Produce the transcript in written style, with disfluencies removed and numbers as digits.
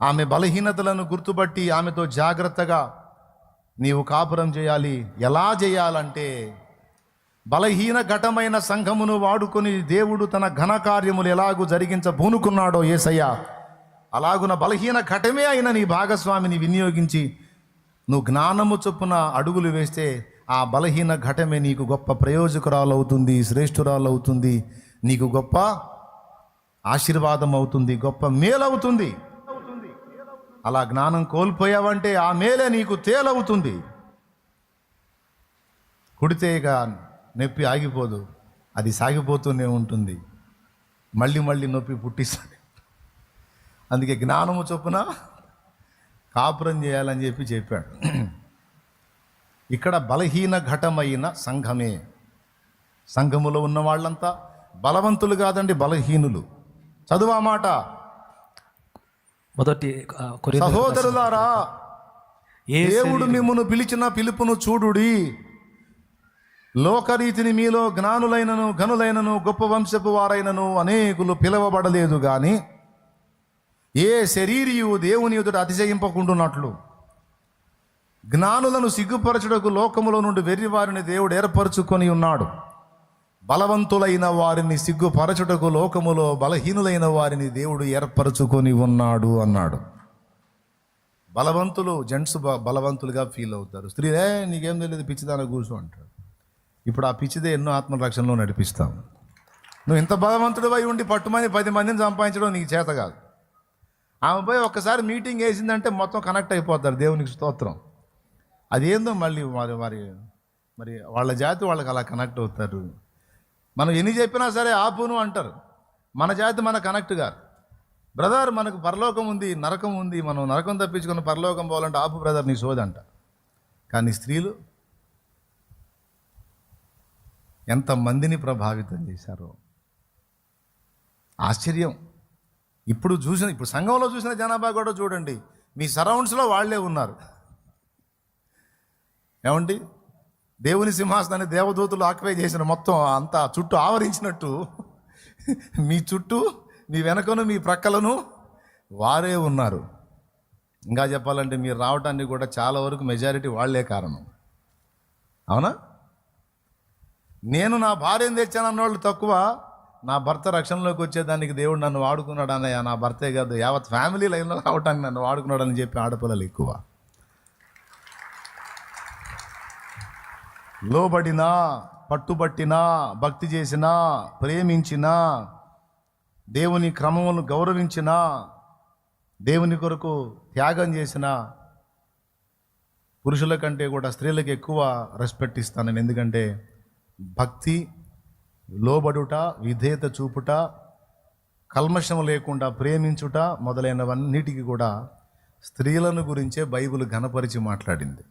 ఆమె బలహీనతలను గుర్తుపట్టి ఆమెతో జాగ్రత్తగా నీవు కాపురం చేయాలి. ఎలా చేయాలంటే, బలహీన ఘటమైన సంఘమును వాడుకొని దేవుడు తన ఘనకార్యములు ఎలాగూ జరిగించబూనుకున్నాడో యేసయ్య, అలాగున బలహీన ఘటమే అయిన నీ భాగస్వామిని వినియోగించి నువ్వు జ్ఞానము చొప్పున అడుగులు వేస్తే ఆ బలహీన ఘటమే నీకు గొప్ప ప్రయోజకురాలు అవుతుంది, శ్రేష్ఠురాలు అవుతుంది, నీకు గొప్ప ఆశీర్వాదం అవుతుంది, గొప్ప మేలవుతుంది. అలా జ్ఞానం కోల్పోయావంటే ఆ మేలే నీకు తేలవుతుంది. కుడితేగా నొప్పి ఆగిపోదు, అది సాగిపోతూనే ఉంటుంది, మళ్ళీ మళ్ళీ నొప్పి పుట్టిస్తుంది. అందుకే జ్ఞానము చొప్పున కాపురం చేయాలని చెప్పాడు. ఇక్కడ బలహీన ఘటమైన సంఘమే. సంఘములో ఉన్న వాళ్ళంతా బలవంతులు కాదండి, బలహీనులు. చదువు ఆ మాట. మొదటి సహోదరులారా, దేవుడు మిమ్మును పిలిచిన పిలుపును చూడుడి. లోకరీతిని మీలో జ్ఞానులైనను ఘనులైనను గొప్ప వంశపు వారైనను అనేకులు పిలవబడలేదు గాని ఏ శరీరియు దేవుని ఎదుట అతిశయింపకుండునట్లు జ్ఞానులను సిగ్గుపరచుటకు లోకములో నుండి వెర్రివారిని దేవుడు ఏర్పరచుకొని ఉన్నాడు. బలవంతులైన వారిని సిగ్గుపరచుటకు లోకములో బలహీనులైన వారిని దేవుడు ఏర్పరచుకొని ఉన్నాడు అన్నాడు. బలవంతులు జెంట్స్ బలవంతులుగా ఫీల్ అవుతారు. స్త్రీలే నీకేం తెలియదు పిచ్చిదాన కూర్చో అంటాడు. ఇప్పుడు ఆ పిచ్చిదే ఎన్నో ఆత్మరక్షణలో నడిపిస్తాం. నువ్వు ఇంత బలవంతుడు అయి ఉండి పట్టుమని 10 మందిని సంపాదించడం నీకు చేత కాదు. ఆమె పోయి ఒక్కసారి మీటింగ్ వేసిందంటే మొత్తం కనెక్ట్ అయిపోతారు. దేవునికి స్తోత్రం. అదేందో మళ్ళీ మరి వాళ్ళ జాతి వాళ్ళకి అలా కనెక్ట్ అవుతారు. మనం ఎన్ని చెప్పినా సరే ఆపును అంటారు. మన జాతి మన కనెక్ట్ గారు. బ్రదర్ మనకు పరలోకం ఉంది, నరకం ఉంది, మనం నరకం తప్పించుకుని పరలోకం పోవాలంటే ఆపు బ్రదర్ నీ సోదంట. కానీ స్త్రీలు ఎంతమందిని ప్రభావితం చేశారో ఆశ్చర్యం. ఇప్పుడు సంఘంలో చూసిన జనాభా కూడా చూడండి, మీ సరౌండ్స్లో వాళ్ళే ఉన్నారు. ఏమండి, దేవుని సింహాసనాన్ని దేవదూతలు ఆక్యుపై చేసిన మొత్తం అంతా చుట్టూ ఆవరించినట్టు మీ చుట్టూ, మీ వెనకను, మీ ప్రక్కలను వారే ఉన్నారు. ఇంకా చెప్పాలంటే మీరు రావటానికి కూడా చాలా వరకు మెజారిటీ వాళ్లే కారణం. అవునా? నేను నా భార్యను తెచ్చానన్నవాళ్ళు తక్కువ, నా భర్త రక్షణలోకి వచ్చేదానికి దేవుడు నన్ను వాడుకున్నాడు అన్నయ్య, నా భర్తే కాదు యావత్ ఫ్యామిలీ లైన్లో రావటానికి నన్ను వాడుకున్నాడని చెప్పి ఆడపిల్లలు ఎక్కువ. లోబడినా, పట్టుబట్టినా, భక్తి చేసినా, ప్రేమించినా, దేవుని క్రమమును గౌరవించినా, దేవుని కొరకు త్యాగం చేసిన పురుషుల కంటే కూడా స్త్రీలకు ఎక్కువ రెస్పెక్ట్ ఇస్తాను. ఎందుకంటే భక్తి, లోబడుట, విధేయత చూపుట, కల్మషం లేకుండా ప్రేమించుట మొదలైనవన్నిటికీ కూడా స్త్రీలను గురించే బైబిల్ ఘనపరిచి మాట్లాడింది.